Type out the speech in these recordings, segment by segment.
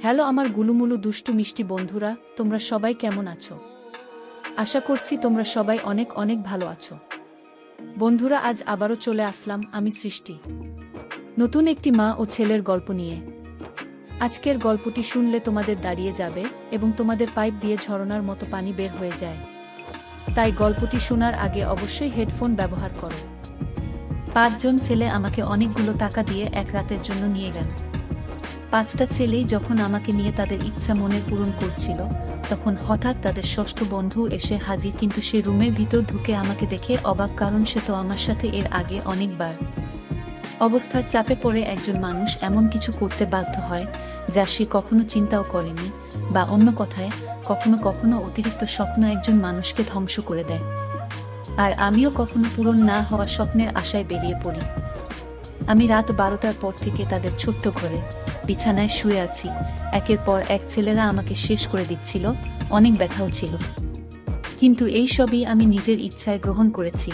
Hello আমার গুলুমুলু দুষ্টু মিষ্টি বন্ধুরা, তোমরা সবাই কেমন আছো? আশা করছি তোমরা সবাই অনেক অনেক ভালো আছো। বন্ধুরা, আজ আবারও চলে আসলাম আমি সৃষ্টি, নতুন একটি মা ও ছেলের গল্প নিয়ে। আজকের গল্পটি শুনলে তোমাদের দাঁড়িয়ে যাবে এবং তোমাদের পাইপ দিয়ে ঝরনার মতো পানি বের হয়ে যায়। তাই গল্পটি শোনার আগে অবশ্যই হেডফোন ব্যবহার করো। 5 জন ছেলে আমাকে অনেকগুলো টাকা দিয়ে এক রাতের জন্য নিয়ে গেল। 5টা ছেলেই যখন আমাকে নিয়ে তাদের ইচ্ছা মনে পূরণ করছিল, তখন হঠাৎ তাদের ষষ্ঠ বন্ধু এসে হাজির। কিন্তু সে রুমের ভিতর ঢুকে আমাকে দেখে অবাক, কারণ সে তো আমার সাথে এর আগে অনেকবার অবস্থার চাপে পড়ে একজন মানুষ এমন কিছু করতে বাধ্য হয় যা সে কখনো চিন্তাও করেনি, বা অন্য কথায় কখনো কখনো অতিরিক্ত স্বপ্ন একজন মানুষকে ধ্বংস করে দেয়। আর আমিও কখনো পূরণ না হওয়া স্বপ্নের আশায় বেরিয়ে পড়ি। আমি রাত 12টার পর থেকে তাদের ছোট্ট ঘরে বিছানায় শুয়ে আছি। একের পর এক ছেলেরা আমাকে শেষ করে দিচ্ছিল, অনেক ব্যথাও ছিল। কিন্তু এই সবই আমি নিজের ইচ্ছায় গ্রহণ করেছি।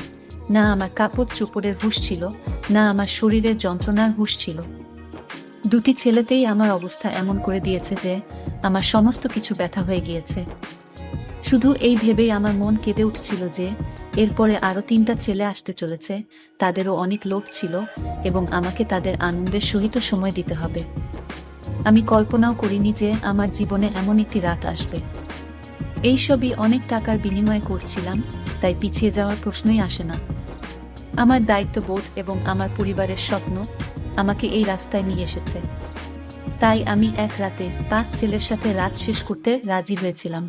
না আমার কাপড় চোপড়ের হুঁশ ছিল, না আমার শরীরের যন্ত্রণার হুঁশ ছিল। দুটি ছেলেতেই আমার অবস্থা এমন করে দিয়েছে যে আমার সমস্ত কিছু ব্যথা হয়ে গিয়েছে। শুধু এই ভেবেই আমার মন কেঁদে উঠছিল যে এরপরে আরো 3টা ছেলে আসতে চলেছে, তাদেরও অনেক লোভ ছিল এবং আমাকে তাদের আনন্দের সহিত সময় দিতে হবে। আমি কল্পনাও করিনি যে আমার জীবনে এমন একটি রাত আসবে। এই সবই অনেক টাকার বিনিময়ে করছিলাম, তাই পিছিয়ে যাওয়ার প্রশ্নই আসে না। আমার দায়িত্ববোধ এবং আমার পরিবারের স্বপ্ন আমাকে এই রাস্তায় নিয়ে এসেছে। তাই আমি এক রাতে 5 ছেলের সাথে রাত শেষ করতে রাজি হয়েছিলাম।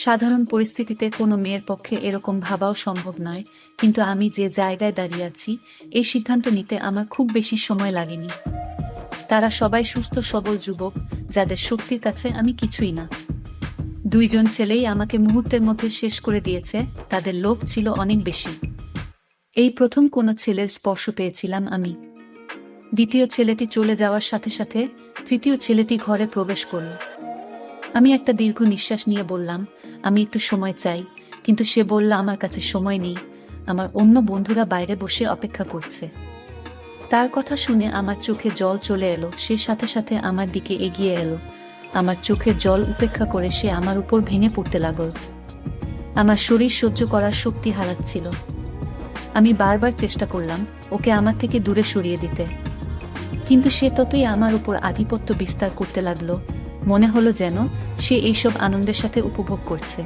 সাধারণ পরিস্থিতিতে কোনো মেয়ের পক্ষে এরকম ভাবাও সম্ভব নয়, কিন্তু আমি যে জায়গায় দাঁড়িয়ে আছি, এই সিদ্ধান্ত নিতে আমার খুব বেশি সময় লাগেনি। তারা সবাই সুস্থ সবল যুবক, যাদের শক্তির কাছে আমি কিছুই না। 2 জন ছেলেই আমাকে মুহূর্তের মধ্যে শেষ করে দিয়েছে, তাদের লোভ ছিল অনেক বেশি। এই প্রথম কোনো ছেলের স্পর্শ পেয়েছিলাম আমি। দ্বিতীয় ছেলেটি চলে যাওয়ার সাথে সাথে তৃতীয় ছেলেটি ঘরে প্রবেশ করল। আমি একটা দীর্ঘ নিঃশ্বাস নিয়ে বললাম, আমি একটু সময় চাই। কিন্তু সে বলল, আমার কাছে সময় নেই, আমার অন্য বন্ধুরা বাইরে বসে অপেক্ষা করছে। তার কথা শুনে আমার চোখে জল চলে এলো। সে সাথে সাথে আমার দিকে এগিয়ে এলো। আমার চোখের জল উপেক্ষা করে সে আমার উপর ভেঙে পড়তে লাগল। আমার শরীর সহ্য করার শক্তি হারাচ্ছিল। আমি বারবার চেষ্টা করলাম ওকে আমার থেকে দূরে সরিয়ে দিতে, কিন্তু সে ততই আমার উপর আধিপত্য বিস্তার করতে লাগলো। মনে হলো যেন সে এইসব আনন্দের সাথে উপভোগ করছে।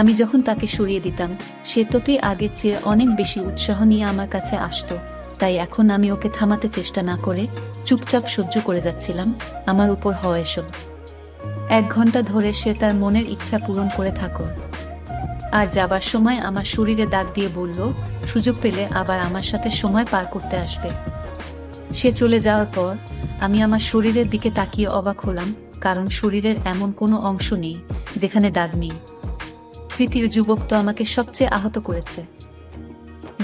আমি যখন তাকে সরিয়ে দিতাম, সে ততই আগের চেয়ে অনেক বেশি উৎসাহ নিয়ে আমার কাছে আসতো। তাই এখন আমি ওকে থামাতে চেষ্টা না করে চুপচাপ সহ্য করে যাচ্ছিলাম আমার উপর হওয়া এসব। 1 ঘন্টা ধরে সে তার মনের ইচ্ছা পূরণ করে থাকো। আর যাবার সময় আমার শরীরে দাগ দিয়ে বলল, সুযোগ পেলে আবার আমার সাথে সময় পার করতে আসবে। সে চলে যাওয়ার পর আমি আমার শরীরের দিকে তাকিয়ে অবাক হলাম, কারণ শরীরের এমন কোনো অংশ নেই যেখানে দাগ নেই। তৃতীয় যুবক তো আমাকে সবচেয়ে আহত করেছে।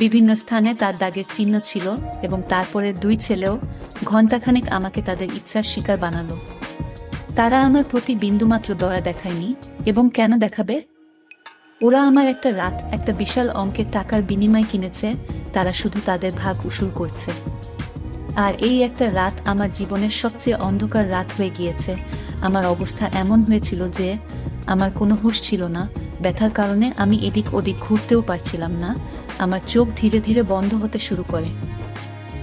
বিভিন্ন স্থানে তার দাগের চিহ্ন ছিল এবং তারপরের 2 ছেলেও ঘণ্টাখানেক আমাকে তাদের ইচ্ছার শিকার বানালো। তারা আমার প্রতি বিন্দুমাত্র দয়া দেখায়নি, এবং কেন দেখাবে? ওরা আমার একটা রাত, একটা বিশাল অঙ্কের টাকার বিনিময় কিনেছে। তারা শুধু তাদের ভাগ উসুল করছে। আর এই একটা রাত আমার জীবনের সবচেয়ে অন্ধকার রাত হয়ে গিয়েছে। আমার অবস্থা এমন হয়েছিল যে আমার কোনো হুঁশ ছিল না। ব্যথার কারণে আমি এদিক ওদিক ঘুরতেও পারছিলাম না। আমার চোখ ধীরে ধীরে বন্ধ হতে শুরু করে।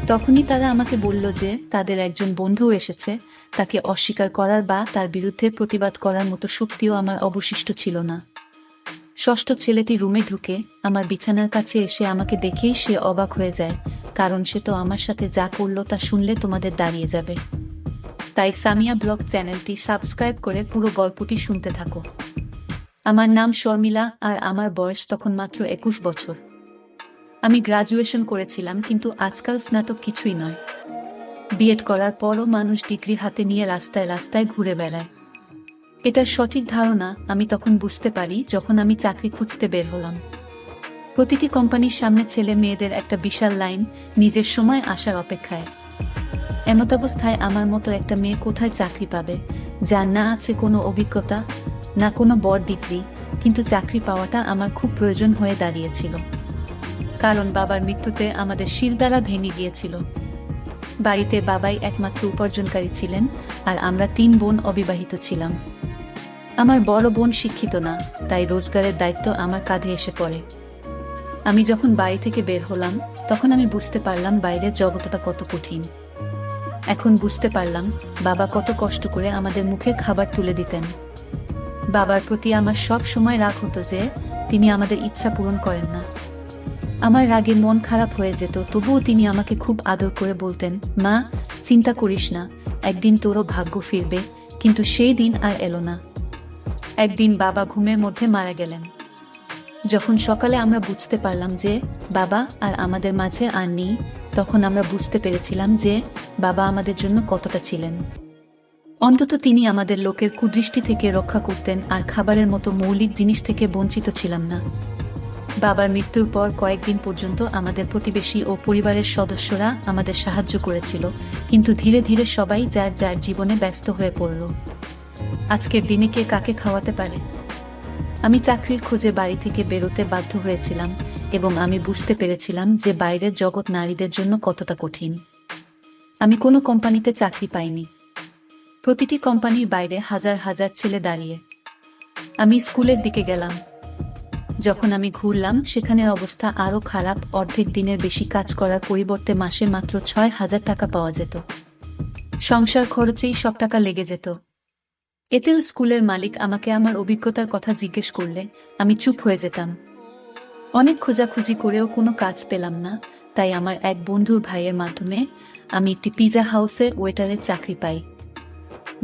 তখনই তারা আমাকে বলল যে তাদের একজন বন্ধু এসেছে। তাকে অস্বীকার করার বা তার বিরুদ্ধে প্রতিবাদ করার মতো শক্তিও আমার অবশিষ্ট ছিল না। ষষ্ঠ ছেলেটি রুমে ঢুকে আমার বিছানার কাছে এসে আমাকে দেখেই সে অবাক হয়ে যায়, কারণ সে তো আমার সাথে যা করলো তা শুনলে তোমাদের দাঁড়িয়ে যাবে। তাই সামিয়া ব্লগ চ্যানেলটি সাবস্ক্রাইব করে পুরো গল্পটি শুনতে থাকো। আমার নাম শর্মিলা, আর আমার বয়স তখন মাত্র 21 বছর। আমি গ্রাজুয়েশন করেছিলাম, কিন্তু আজকাল স্নাতক কিছুই নয়। বিএড করার পরও মানুষ ডিগ্রি হাতে নিয়ে রাস্তায় রাস্তায় ঘুরে বেড়ায়। এটার সঠিক ধারণা আমি তখন বুঝতে পারি যখন আমি চাকরি খুঁজতে বের হলাম। প্রতিটি কোম্পানির সামনে ছেলে মেয়েদের একটা বিশাল লাইন, নিজের সময় আসার অপেক্ষায়। এমতাবস্থায় আমার মতো একটা মেয়ে কোথায় চাকরি পাবে, যার না আছে কোনো অভিজ্ঞতা, না কোনো বড় ডিগ্রি? কিন্তু চাকরি পাওয়াটা আমার খুব প্রয়োজন হয়ে দাঁড়িয়েছিল, কারণ বাবার মৃত্যুতে আমাদের শিরদাঁড়া ভেঙে গিয়েছিল। বাড়িতে বাবাই একমাত্র উপার্জনকারী ছিলেন, আর আমরা 3 বোন অবিবাহিত ছিলাম। আমার বড় বোন শিক্ষিত না, তাই রোজগারের দায়িত্ব আমার কাঁধে এসে পড়ে। আমি যখন বাড়ি থেকে বের হলাম, তখন আমি বুঝতে পারলাম বাইরের জগৎটা কত কঠিন। এখন বুঝতে পারলাম বাবা কত কষ্ট করে আমাদের মুখে খাবার তুলে দিতেন। বাবার প্রতি আমার সব সময় রাগ হতো যে তিনি আমাদের ইচ্ছা পূরণ করেন না। আমার রাগে মন খারাপ হয়ে যেত, তবুও তিনি আমাকে খুব আদর করে বলতেন, মা, চিন্তা করিস না, একদিন তোরও ভাগ্য ফিরবে। কিন্তু সেই দিন আর এলো না। একদিন বাবা ঘুমের মধ্যে মারা গেলেন। যখন সকালে আমরা বুঝতে পারলাম যে বাবা আর আমাদের মাঝে আর নেই, তখন আমরা বুঝতে পেরেছিলাম যে বাবা আমাদের জন্য কতটা ছিলেন। অন্তত তিনি আমাদের লোকের কুদৃষ্টি থেকে রক্ষা করতেন, আর খাবারের মতো মৌলিক জিনিস থেকে বঞ্চিত ছিলাম না। বাবার মৃত্যুর পর কয়েকদিন পর্যন্ত আমাদের প্রতিবেশী ও পরিবারের সদস্যরা আমাদের সাহায্য করেছিল, কিন্তু ধীরে ধীরে সবাই যার যার জীবনে ব্যস্ত হয়ে পড়ল। আজকের দিনে কে কাকে খাওয়াতে পারে? আমি চাকরির খোঁজে বাড়ি থেকে বেরোতে বাধ্য হয়েছিলাম, এবং আমি বুঝতে পেরেছিলাম যে বাইরের জগৎ নারীদের জন্য কতটা কঠিন। আমি কোনো কোম্পানিতে চাকরি পাইনি। প্রতিটি কোম্পানির বাইরে হাজার হাজার ছেলে দাঁড়িয়ে। আমি স্কুলের দিকে গেলাম। যখন আমি ঘুরলাম, সেখানের অবস্থা আরও খারাপ। অর্ধেক দিনের বেশি কাজ করার পরিবর্তে মাসে মাত্র 6,000 টাকা পাওয়া যেত। সংসার খরচেই সব টাকা লেগে যেত। এতেও স্কুলের মালিক আমাকে আমার অভিজ্ঞতার কথা জিজ্ঞেস করলে আমি চুপ হয়ে যেতাম। অনেক খোঁজাখুঁজি করেও কোনো কাজ পেলাম না, তাই আমার এক বন্ধুর ভাইয়ের মাধ্যমে আমি একটি পিৎজা হাউসের ওয়েটারের চাকরি পাই।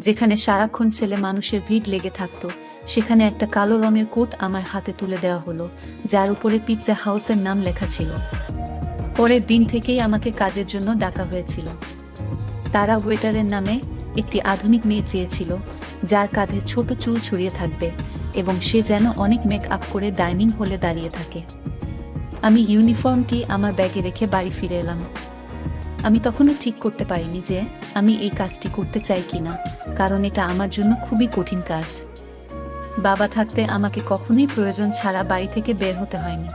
যেখানে সারাক্ষণ ছেলে মানুষের ভিড় লেগে থাকতো, সেখানে একটা কালো রঙের কোট আমার হাতে তুলে দেওয়া হলো, যার উপরে পিৎজা হাউসের নাম লেখা ছিল। পরের দিন থেকেই আমাকে কাজের জন্য ডাকা হয়েছিল। তারা ওয়েটারের নামে একটি আধুনিক মেয়ে চেয়েছিল, যার কাঁধে ছোট চুল ছড়িয়ে থাকবে এবং সে যেন অনেক মেকআপ করে ডাইনিং হলে দাঁড়িয়ে থাকে। আমি ইউনিফর্মটি আমার ব্যাগে রেখে বাড়ি ফিরে এলাম। আমি তখনও ঠিক করতে পারিনি যে আমি এই কাজটি করতে চাই কিনা, কারণ এটা আমার জন্য খুবই কঠিন কাজ। বাবা থাকতে আমাকে কখনোই প্রয়োজন ছাড়া বাড়ি থেকে বের হতে হয়নি।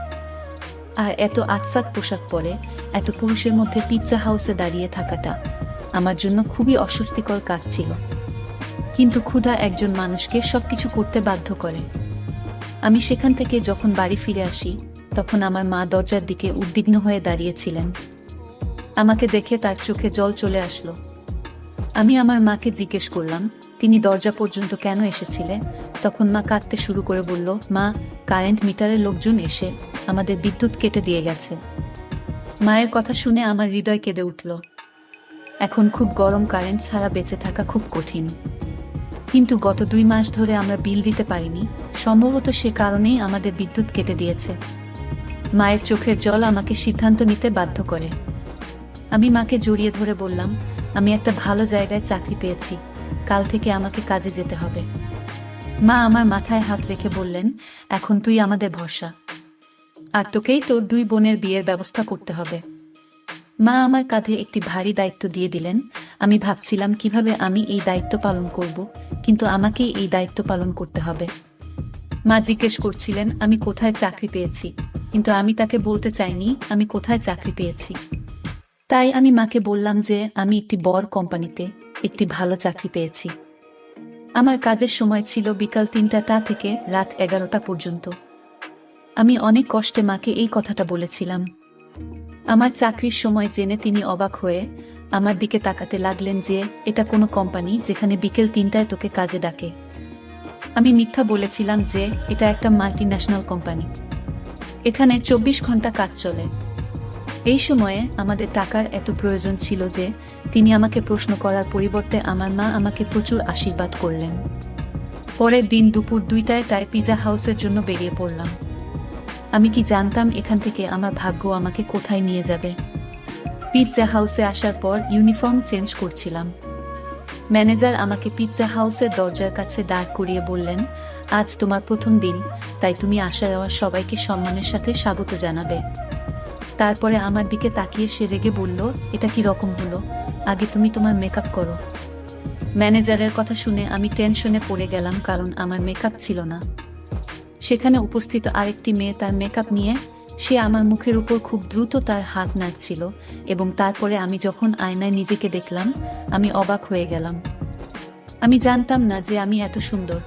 আর এত আটসাক পোশাক পরে এত পুরুষের মধ্যে পিৎজা হাউসে দাঁড়িয়ে থাকাটা আমার জন্য খুবই অস্বস্তিকর কাজ ছিল। কিন্তু ক্ষুধা একজন মানুষকে সবকিছু করতে বাধ্য করে। আমি সেখান থেকে যখন বাড়ি ফিরে আসি, তখন আমার মা দরজার দিকে উদ্বিগ্ন হয়ে দাঁড়িয়েছিলেন। আমাকে দেখে তার চোখে জল চলে আসলো। আমি আমার মাকে জিজ্ঞেস করলাম, তিনি দরজা পর্যন্ত কেন এসেছিলেন? তখন মা কাঁদতে শুরু করে বলল, মা, কারেন্ট মিটারের লোকজন এসে আমাদের বিদ্যুৎ কেটে দিয়ে গেছে। মায়ের কথা শুনে আমার হৃদয় কেঁদে উঠল। এখন খুব গরম, কারেন্ট ছাড়া বেঁচে থাকা খুব কঠিন। কিন্তু গত 2 মাস ধরে আমরা বিল দিতে পারিনি, সম্ভবত সে কারণেই আমাদের বিদ্যুৎ কেটে দিয়েছে। মায়ের চোখের জল আমাকে সিদ্ধান্ত নিতে বাধ্য করে। আমি মাকে জড়িয়ে ধরে বললাম, আমি একটা ভালো জায়গায় চাকরি পেয়েছি, কাল থেকে আমাকে কাজে যেতে হবে। মা আমার মাথায় হাত রেখে বললেন, এখন তুই আমাদের ভরসা, আর তোকেই তোর 2 বোনের বিয়ের ব্যবস্থা করতে হবে। মা আমার কাঁধে একটি ভারী দায়িত্ব দিয়ে দিলেন। আমি ভাবছিলাম কিভাবে আমি এই দায়িত্ব পালন করব, কিন্তু আমাকেই এই দায়িত্ব পালন করতে হবে। মা জিজ্ঞেস করছিলেন আমি কোথায় চাকরি পেয়েছি, কিন্তু আমি তাকে বলতে চাইনি আমি কোথায় চাকরি পেয়েছি। তাই আমি মাকে বললাম যে আমি একটি বড় কোম্পানিতে একটি ভালো চাকরি পেয়েছি। আমার কাজের সময় ছিল বিকাল 3টা থেকে রাত 11টা পর্যন্ত। আমি অনেক কষ্টে মাকে এই কথাটা বলেছিলাম। আমার চাকরির সময় জেনে তিনি অবাক হয়ে আমার দিকে তাকাতে লাগলেন যে এটা কোনো কোম্পানি যেখানে বিকেল 3টায় তোকে কাজে ডাকে। আমি মিথ্যা বলেছিলাম যে এটা একটা মাল্টিন্যাশনাল কোম্পানি, এখানে 24 ঘন্টা কাজ চলে। এই সময়ে আমাদের টাকার এত প্রয়োজন ছিল যে তিনি আমাকে প্রশ্ন করার পরিবর্তে আমার মা আমাকে প্রচুর আশীর্বাদ করলেন। পরের দিন দুপুর 2টায় পিৎজা হাউসের জন্য বেরিয়ে পড়লাম। আমি কি জানতাম এখান থেকে আমার ভাগ্য আমাকে কোথায় নিয়ে যাবে। পিৎজা হাউসে আসার পর ইউনিফর্ম চেঞ্জ করছিলাম। ম্যানেজার আমাকে পিৎজা হাউসের দরজার কাছে দাঁড় করিয়ে বললেন, আজ তোমার প্রথম দিন, তাই তুমি আসা যাওয়া সবাইকে সম্মানের সাথে স্বাগত জানাবে। তারপরে আমার দিকে তাকিয়ে সে রেগে বলল, এটা কি রকম হলো, আগে তুমি তোমার মেকআপ করো। ম্যানেজারের কথা শুনে আমি টেনশনে পড়ে গেলাম, কারণ আমার মেকআপ ছিল না। সেখানে উপস্থিত আরেকটি মেয়ে তার মেকআপ নিয়ে সে আমার মুখের উপর খুব দ্রুত তার হাত নাড়ছিল এবং তারপরে আমি যখন আয়নায় নিজেকে দেখলাম, আমি অবাক হয়ে গেলাম। আমি জানতাম না যে আমি এত সুন্দর।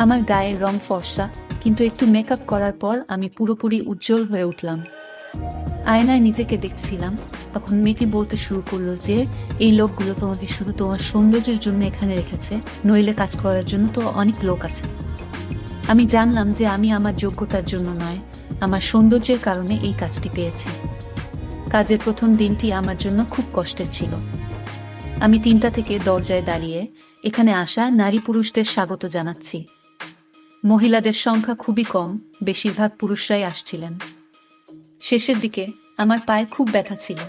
আমার গায়ের রং ফর্সা, কিন্তু একটু মেকআপ করার পর আমি পুরোপুরি উজ্জ্বল হয়ে উঠলাম। আয়নায় নিজেকে দেখছিলাম, তখন মেয়েটি বলতে শুরু করলো যে এই লোকগুলো তোমাকে শুধু তোমার সৌন্দর্যের জন্য এখানে রেখেছে, নইলে কাজ করার জন্য তো অনেক লোক আছে। আমি জানলাম যে আমি আমার যোগ্যতার জন্য নয়, আমার সৌন্দর্যের কারণে এই কাজটি পেয়েছি। কাজের প্রথম দিনটি আমার জন্য খুব কষ্টের ছিল। আমি 3টা থেকে দরজায় দাঁড়িয়ে এখানে আসা নারী পুরুষদের স্বাগত জানাচ্ছি। মহিলাদের সংখ্যা খুবই কম, বেশিরভাগ পুরুষরাই আসছিলেন। শেষের দিকে আমার পায়ে খুব ব্যথা ছিল।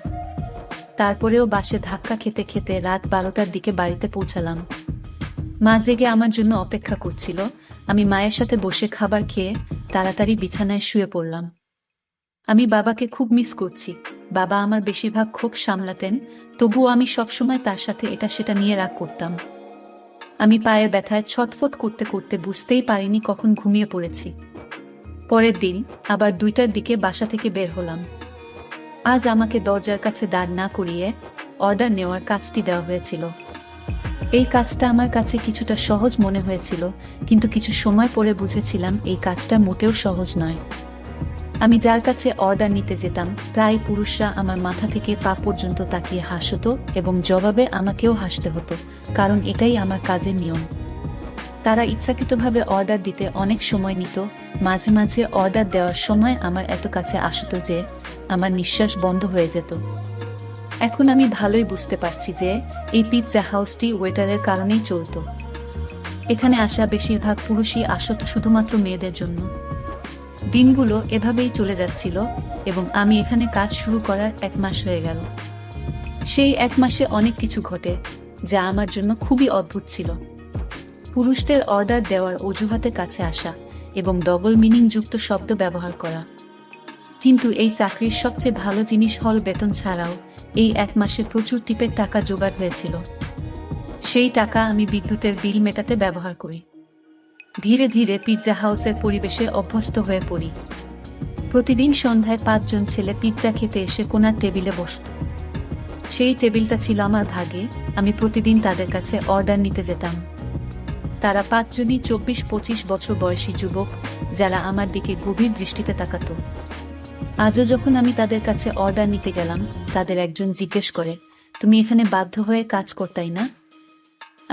তারপরেও বাসে ধাক্কা খেতে খেতে রাত 12টার দিকে বাড়িতে পৌঁছালাম। মা জেগে আমার জন্য অপেক্ষা করছিল। আমি মায়ের সাথে বসে খাবার খেয়ে তাড়াতাড়ি বিছানায় শুয়ে পড়লাম। আমি বাবাকে খুব মিস করছি। বাবা আমার বেশিরভাগ ক্ষোভ সামলাতেন, তবুও আমি সবসময় তার সাথে এটা সেটা নিয়ে রাগ করতাম। আমি পায়ের ব্যথায় ছটফট করতে করতে বুঝতেই পারিনি কখন ঘুমিয়ে পড়েছি। পরের দিন আবার 2টার দিকে বাসা থেকে বের হলাম। আজ আমাকে দরজার কাছে দাঁড় না করিয়ে অর্ডার নেওয়ার কাজটি দেওয়া হয়েছিল। এই কাজটা আমার কাছে কিছুটা সহজ মনে হয়েছিল, কিন্তু কিছু সময় পরে বুঝেছিলাম এই কাজটা মোটেও সহজ নয়। আমি যার কাছে অর্ডার নিতে যেতাম, প্রায় পুরুষরা আমার মাথা থেকে পা পর্যন্ত তাকিয়ে হাসতো এবং জবাবে আমাকেও হাসতে হতো, কারণ এটাই আমার কাজের নিয়ম। তারা ইচ্ছাকৃতভাবে অর্ডার দিতে অনেক সময় নিত। মাঝে মাঝে অর্ডার দেওয়ার সময় আমার এত কাছে আসতো যে আমার নিঃশ্বাস বন্ধ হয়ে যেত। এখন আমি ভালোই বুঝতে পারছি যে এই পিৎজা হাউসটি ওয়েটারের কারণেই চলত। এখানে আসা বেশিরভাগ পুরুষই আসত শুধুমাত্র মেয়েদের জন্য। দিনগুলো এভাবেই চলে যাচ্ছিল এবং আমি এখানে কাজ শুরু করার 1 মাস হয়ে গেল। সেই 1 মাসে অনেক কিছু ঘটে, যা আমার জন্য খুবই অদ্ভুত ছিল। পুরুষদের অর্ডার দেওয়ার অজুহাতে কাছে আসা এবং ডবল মিনিং যুক্ত শব্দ ব্যবহার করা। কিন্তু এই চাকরির সবচেয়ে ভালো জিনিস হল বেতন ছাড়াও এই 1 মাসে প্রচুর টিপের টাকা জোগাড় হয়েছিল। সেই টাকা আমি বিদ্যুতের বিল মেটাতে ব্যবহার করি। ধীরে ধীরে পিৎজা হাউসের পরিবেশে অভ্যস্ত হয়ে পড়ি। প্রতিদিন সন্ধ্যায় 5 জন ছেলে পিৎজা খেতে এসে কোনার টেবিলে বসত। সেই টেবিলটা ছিল আমার ভাগে। আমি প্রতিদিন তাদের কাছে অর্ডার নিতে যেতাম। তারা 5 জনই 24-25 বছর বয়সী যুবক, যারা আমার দিকে গভীর দৃষ্টিতে তাকাতো। আজও যখন আমি তাদের কাছে অর্ডার নিতে গেলাম, তাদের একজন জিজ্ঞেস করে, তুমি এখানে বাধ্য হয়ে কাজ করতাই না?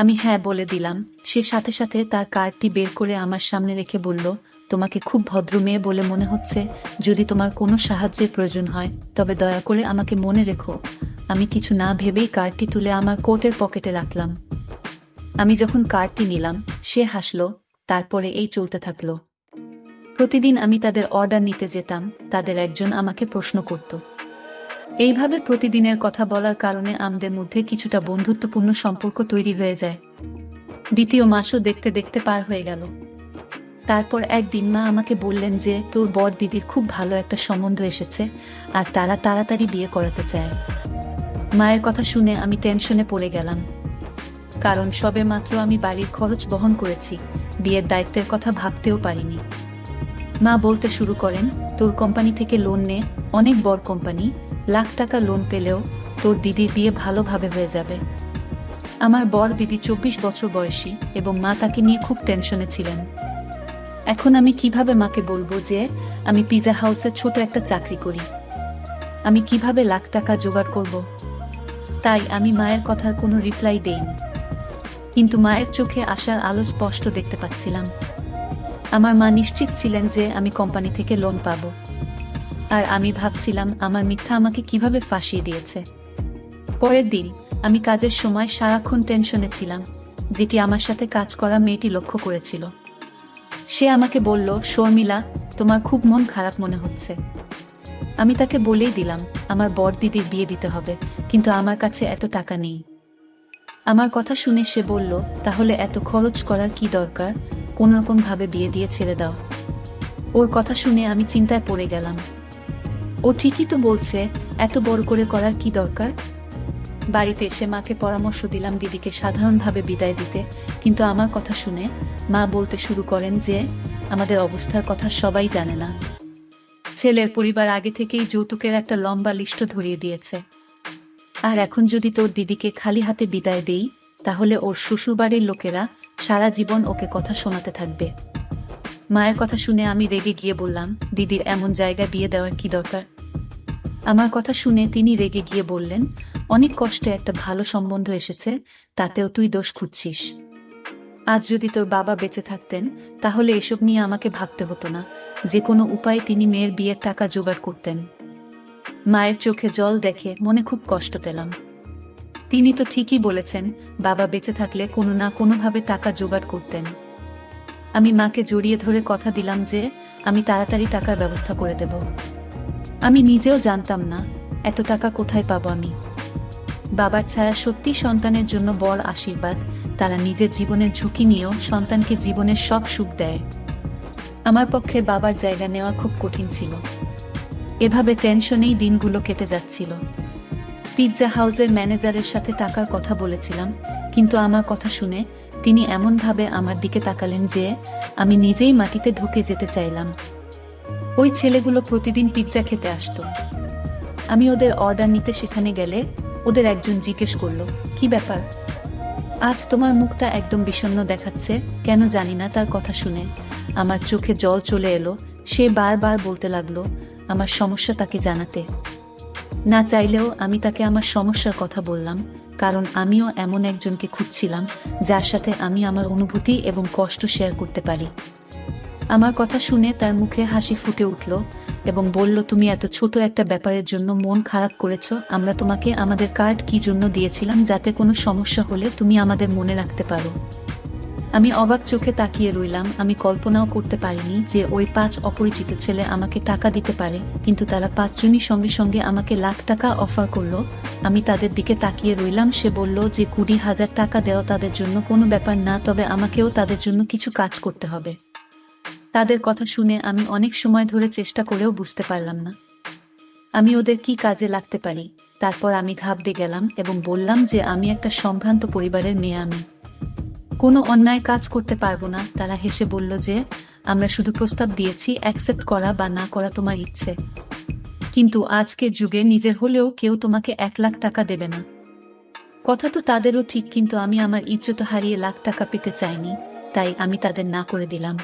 আমি হ্যাঁ বলে দিলাম। সে সাথে সাথে তার কার্ডটি বের করে আমার সামনে রেখে বলল, তোমাকে খুব ভদ্র মেয়ে বলে মনে হচ্ছে। যদি তোমার কোনো সাহায্যের প্রয়োজন হয় তবে দয়া করে আমাকে মনে রেখো। আমি কিছু না ভেবেই কার্ডটি তুলে আমার কোটের পকেটে রাখলাম। আমি যখন কার্ডটি নিলাম, সে হাসল। তারপরে এই চলতে থাকলো। প্রতিদিন আমি তাদের অর্ডার নিতে যেতাম, তাদের একজন আমাকে প্রশ্ন করত। এইভাবে প্রতিদিনের কথা বলার কারণে আমাদের মধ্যে কিছুটা বন্ধুত্বপূর্ণ সম্পর্ক তৈরি হয়ে যায়। 2য় মাসও দেখতে দেখতে পার হয়ে গেল। তারপর একদিন মা আমাকে বললেন যে তোর বড় দিদির খুব ভালো একটা সম্বন্ধ এসেছে আর তারা তাড়াতাড়ি বিয়ে করাতে চায়। মায়ের কথা শুনে আমি টেনশনে পড়ে গেলাম, কারণ সবেমাত্র আমি বাড়ির খরচ বহন করেছি, বিয়ের দায়িত্বের কথা ভাবতেও পারিনি। মা বলতে শুরু করেন, তোর কোম্পানি থেকে লোন নে, অনেক বড় কোম্পানি, লাখ টাকা লোন পেলেও তোর দিদির বিয়ে ভালোভাবে হয়ে যাবে। আমার বড় দিদি 24 বছর বয়সী এবং মা তাকে নিয়ে খুব টেনশনে ছিলেন। এখন আমি কিভাবে মাকে বলবো যে আমি পিৎজা হাউসে ছোট একটা চাকরি করি? আমি কিভাবে লাখ টাকা জোগাড় করব? তাই আমি মায়ের কথার কোনো রিপ্লাই দেইনি। কিন্তু মায়ের চোখে আসার আলো স্পষ্ট দেখতে পাচ্ছিলাম। আমার মা নিশ্চিত ছিলেন যে আমি কোম্পানি থেকে লোন পাব। আর আমি ভাবছিলাম আমার মিথ্যা আমাকে কিভাবে ফাঁসিয়ে দিয়েছে। পরের দিন আমি কাজের সময় সারাক্ষণ টেনশনে ছিলাম, যেটি আমার সাথে কাজ করা মেয়েটি লক্ষ্য করেছিল। সে আমাকে বলল, শর্মিলা, তোমার খুব মন খারাপ মনে হচ্ছে। আমি তাকে বলেই দিলাম আমার বড় দিদির বিয়ে দিতে হবে, কিন্তু আমার কাছে এত টাকা নেই। আমার কথা শুনে সে বলল, তাহলে এত খরচ করার কি দরকার? কোনোরকম ভাবে বিয়ে দিয়ে ছেড়ে দাও। ওর কথা শুনে আমি চিন্তায় পড়ে গেলাম। ও ঠিকই তো বলছে, এত বড় করে করার কি দরকার? বাড়িতে এসে মাকে পরামর্শ দিলাম দিদিকে সাধারণভাবে বিদায় দিতে, কিন্তু আমার কথা শুনে মা বলতে শুরু করেন যে আমাদের অবস্থার কথা সবাই জানে না। ছেলের পরিবার আগে থেকেই যৌতুকের একটা লম্বা লিস্ট ধরিয়ে দিয়েছে। আর এখন যদি তোর দিদিকে খালি হাতে বিদায় দেই, তাহলে ওর শ্বশুরবাড়ির লোকেরা সারা জীবন ওকে কথা শোনাতে থাকবে। মায়ের কথা শুনে আমি রেগে গিয়ে বললাম, দিদির এমন জায়গায় বিয়ে দেওয়ার কি দরকার? আমার কথা শুনে তিনি রেগে গিয়ে বললেন, অনেক কষ্টে একটা ভালো সম্বন্ধ এসেছে, তাতেও তুই দোষ খুঁজছিস। আজ যদি তোর বাবা বেঁচে থাকতেন, তাহলে এসব নিয়ে আমাকে ভাবতে হতো না। যে কোনো উপায়ে তিনি মেয়ের বিয়ের টাকা জোগাড় করতেন। মায়ের চোখে জল দেখে মনে খুব কষ্ট পেলাম। তিনি তো ঠিকই বলেছেন, বাবা বেঁচে থাকলে কোনো না কোনোভাবে টাকা জোগাড় করতেন। আমি মাকে জড়িয়ে ধরে কথা দিলাম যে আমি তাড়াতাড়ি টাকার ব্যবস্থা করে দেব। আমি নিজেও জানতাম না এত টাকা কোথায় পাবো আমি। বাবার ছায়া সত্যি সন্তানের জন্য বড় আশীর্বাদ। তারা নিজের জীবনের ঝুঁকি নিয়েও সন্তানকে জীবনের সব সুখ দেয়। আমার পক্ষে বাবার জায়গা নেওয়া খুব কঠিন ছিল। এভাবে টেনশনেই দিনগুলো কেটে যাচ্ছিল। পিৎজা হাউসের ম্যানেজারের সাথে টাকার কথা বলেছিলাম, কিন্তু আমার কথা শুনে তিনি এমনভাবে আমার দিকে তাকালেন যে আমি নিজেই মাটিতে ঢুকে যেতে চাইলাম। ওই ছেলেগুলো প্রতিদিন পিৎজা খেতে আসতো। আমি ওদের অর্ডার নিতে সেখানে গেলে ওদের একজন জিজ্ঞেস করলো, কি ব্যাপার, আজ তোমার মুখটা একদম বিষণ্ণ দেখাচ্ছে কেন? জানি না। তার কথা শুনে আমার চোখে জল চলে এলো। সে বারবার বলতে লাগলো আমার সমস্যা তাকে জানাতে। না চাইলেও আমি তাকে আমার সমস্যার কথা বললাম, কারণ আমিও এমন একজনকে খুঁজছিলাম যার সাথে আমি আমার অনুভূতি এবং কষ্ট শেয়ার করতে পারি। আমার কথা শুনে তার মুখে হাসি ফুটে উঠল এবং বলল, তুমি এত ছোট একটা ব্যাপারের জন্য মন খারাপ করেছ? আমরা তোমাকে আমাদের কার্ড কি জন্য দিয়েছিলাম? যাতে কোনো সমস্যা হলে তুমি আমাদের মনে রাখতে পারো। আমি অবাক চোখে তাকিয়ে রইলাম। আমি কল্পনাও করতে পারিনি যে ওই 5 অপরিচিত ছেলে আমাকে টাকা দিতে পারে, কিন্তু তারা 5 জনই সঙ্গে সঙ্গে আমাকে লাখ টাকা অফার করলো। আমি তাদের দিকে তাকিয়ে রইলাম। সে বলল যে 20,000 টাকা দেওয়া তাদের জন্য কোনো ব্যাপার না, তবে আমাকেও তাদের জন্য কিছু কাজ করতে হবে। তাদের কথা শুনে আমি অনেক সময় ধরে চেষ্টা করেও বুঝতে পারলাম না আমি ওদের কি কাজে লাগতে পারি। তারপর আমি ঘাবড়ে গেলাম এবং বললাম যে আমি একটা সম্ভ্রান্ত পরিবারের মেয়ে, আমি কোনো অন্যায় কাজ করতে পারবো না। তারা হেসে বলল যে আমরা শুধু প্রস্তাব দিয়েছি, অ্যাকসেপ্ট করা বা না করা তোমার ইচ্ছে, কিন্তু আজকের যুগে নিজের হলেও কেউ তোমাকে 1 লাখ টাকা দেবে না। কথা তো তাদেরও ঠিক, কিন্তু আমি আমার ইজ্জত হারিয়ে লাখ টাকা পেতে চাইনি, তাই আমি তাদের না করে দিলাম।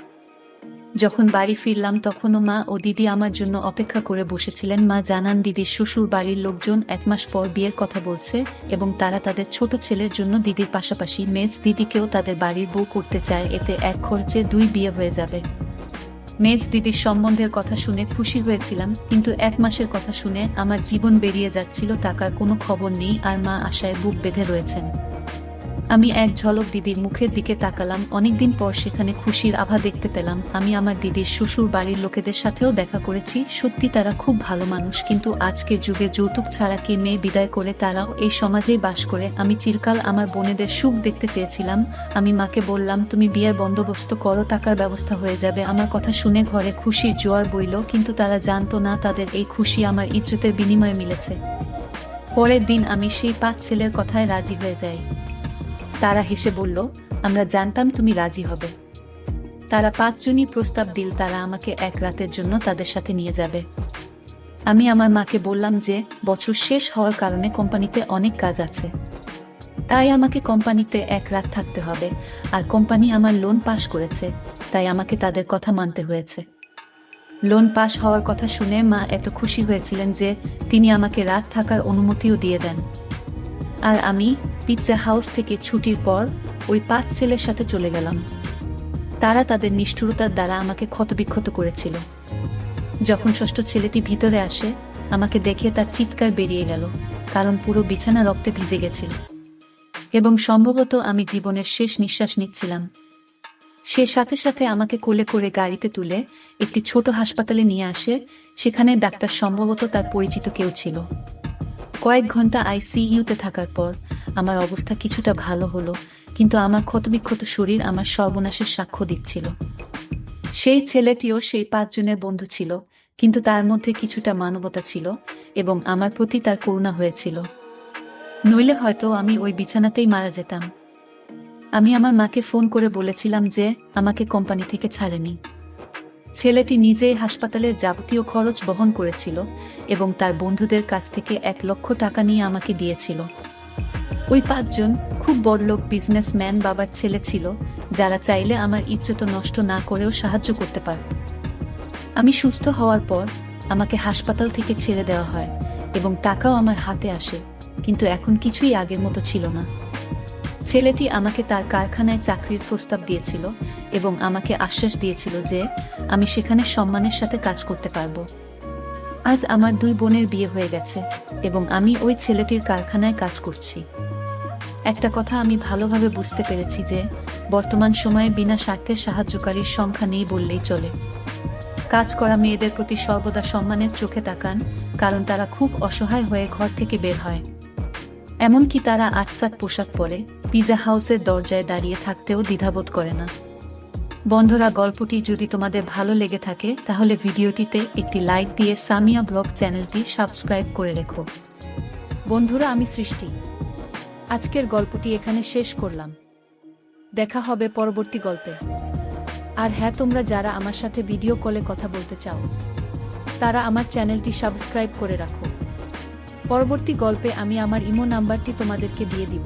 যখন বাড়ি ফিরলাম তখনও মা ও দিদি আমার জন্য অপেক্ষা করে বসেছিলেন। মা জানান দিদির শ্বশুর বাড়ির লোকজন 1 মাস পর বিয়ের কথা বলছে এবং তারা তাদের ছোট ছেলের জন্য দিদির পাশাপাশি মেজ দিদিকেও তাদের বাড়ির বউ করতে চায়। এতে এক খরচে 2 বিয়ে হয়ে যাবে। মেজ দিদির সম্বন্ধের কথা শুনে খুশি হয়েছিলাম, কিন্তু 1 মাসের কথা শুনে আমার জীবন বেরিয়ে যাচ্ছিল। টাকার কোনো খবর নেই আর মা আশায় বুক বেঁধে রয়েছেন। আমি এক ঝলক দিদির মুখের দিকে তাকালাম। অনেকদিন পর সেখানে খুশির আভা দেখতে পেলাম। আমি আমার দিদির শ্বশুর বাড়ির লোকেদের সাথেও দেখা করেছি। সত্যি তারা খুব ভালো মানুষ, কিন্তু আজকের যুগে যৌতুক ছাড়া কে মেয়ে বিদায় করে? তারাও এই সমাজেই বাস করে। আমি চিরকাল আমার বোনেদের সুখ দেখতে চেয়েছিলাম। আমি মাকে বললাম, তুমি বিয়ের বন্দোবস্ত করো, টাকার ব্যবস্থা হয়ে যাবে। আমার কথা শুনে ঘরে খুশির জোয়ার বইল, কিন্তু তারা জানতো না তাদের এই খুশি আমার ইজ্জতের বিনিময়ে মিলেছে। পরের দিন আমি সেই 5 ছেলের কথায় রাজি হয়ে যাই। তারা হেসে বলল, আমরা জানতাম তুমি রাজি হবে। তারা 5 জনই প্রস্তাব দিল তারা আমাকে 1 রাতের জন্য তাদের সাথে নিয়ে যাবে। আমি আমার মাকে বললাম যে বছর শেষ হওয়ার কারণে কোম্পানিতে অনেক কাজ আছে, তাই আমাকে কোম্পানিতে 1 রাত থাকতে হবে। আর কোম্পানি আমার লোন পাস করেছে, তাই আমাকে তাদের কথা মানতে হয়েছে। লোন পাস হওয়ার কথা শুনে মা এত খুশি হয়েছিলেন যে তিনি আমাকে রাত থাকার অনুমতিও দিয়ে দেন। আর আমি পিৎজা হাউস থেকে ছুটির পর ওই 5 ছেলের সাথে চলে গেলাম। তারা তাদের নিষ্ঠুরতার দ্বারা আমাকে ক্ষতবিক্ষত করেছিল। যখন 6ষ্ঠ ছেলেটি ভিতরে আসে, আমাকে দেখে তার চিৎকার বেরিয়ে গেল, কারণ পুরো বিছানা রক্তে ভিজে গেছিল এবং সম্ভবত আমি জীবনের শেষ নিঃশ্বাস নিচ্ছিলাম। সে সাথে সাথে আমাকে কোলে করে গাড়িতে তুলে একটি ছোট হাসপাতালে নিয়ে আসে। সেখানে ডাক্তার সম্ভবত তার পরিচিত কেউ ছিল। কয়েক ঘন্টা আইসিইউতে থাকার পর আমার অবস্থা কিছুটা ভালো হলো, কিন্তু আমার ক্ষতবিক্ষত শরীর আমার সর্বনাশের সাক্ষ্য দিচ্ছিল। সেই ছেলেটিও সেই 5 জনের বন্ধু ছিল, কিন্তু তার মধ্যে কিছুটা মানবতা ছিল এবং আমার প্রতি তার করুণা হয়েছিল। নইলে হয়তো আমি ওই বিছানাতেই মারা যেতাম। আমি আমার মাকে ফোন করে বলেছিলাম যে আমাকে কোম্পানি থেকে ছাড়েনি। ছেলেটি নিজেই হাসপাতালের যাবতীয় খরচ বহন করেছিল এবং তার বন্ধুদের কাছ থেকে 1 লক্ষ টাকা নিয়ে আমাকে দিয়েছিল। ওই 5 জন খুব বড়লোক বিজনেসম্যান বাবার ছেলে ছিল, যারা চাইলে আমার ইজ্জত নষ্ট না করেও সাহায্য করতে পারত। আমি সুস্থ হওয়ার পর আমাকে হাসপাতাল থেকে ছেড়ে দেওয়া হয় এবং টাকাও আমার হাতে আসে, কিন্তু এখন কিছুই আগের মতো ছিল না। ছেলেটি আমাকে তার কারখানায় চাকরির প্রস্তাব দিয়েছিল এবং আমাকে আশ্বাস দিয়েছিল যে আমি সেখানে সম্মানের সাথে কাজ করতে পারবো। আজ আমার 2 বোনের বিয়ে হয়ে গেছে এবং আমি ওই ছেলেটির কারখানায় কাজ করছি। একটা কথা আমি ভালোভাবে বুঝতে পেরেছি যে বর্তমান সময়ে বিনা স্বার্থে সাহায্যকারীর সংখ্যা নেই বললেই চলে। কাজ করা মেয়েদের প্রতি সর্বদা সম্মানের চোখে তাকান, কারণ তারা খুব অসহায় হয়ে ঘর থেকে বের হয়। এমনকি তারা আটসাট পোশাক পরে পিজা হাউসের দরজায় দাঁড়িয়ে থাকতেও দ্বিধাবোধ করে না। বন্ধুরা, গল্পটি যদি তোমাদের ভালো লেগে থাকে তাহলে ভিডিওটিতে একটি লাইক দিয়ে সামিয়া ব্লগ চ্যানেলটি সাবস্ক্রাইব করে রেখো। বন্ধুরা, আমি সৃষ্টি। আজকের গল্পটি এখানে শেষ করলাম। দেখা হবে পরবর্তী গল্পে। আর হ্যাঁ, তোমরা যারা আমার সাথে ভিডিও কলে কথা বলতে চাও তারা আমার চ্যানেলটি সাবস্ক্রাইব করে রাখো। পরবর্তী গল্পে আমি আমার ইমো নাম্বারটি তোমাদেরকে দিয়ে দিব।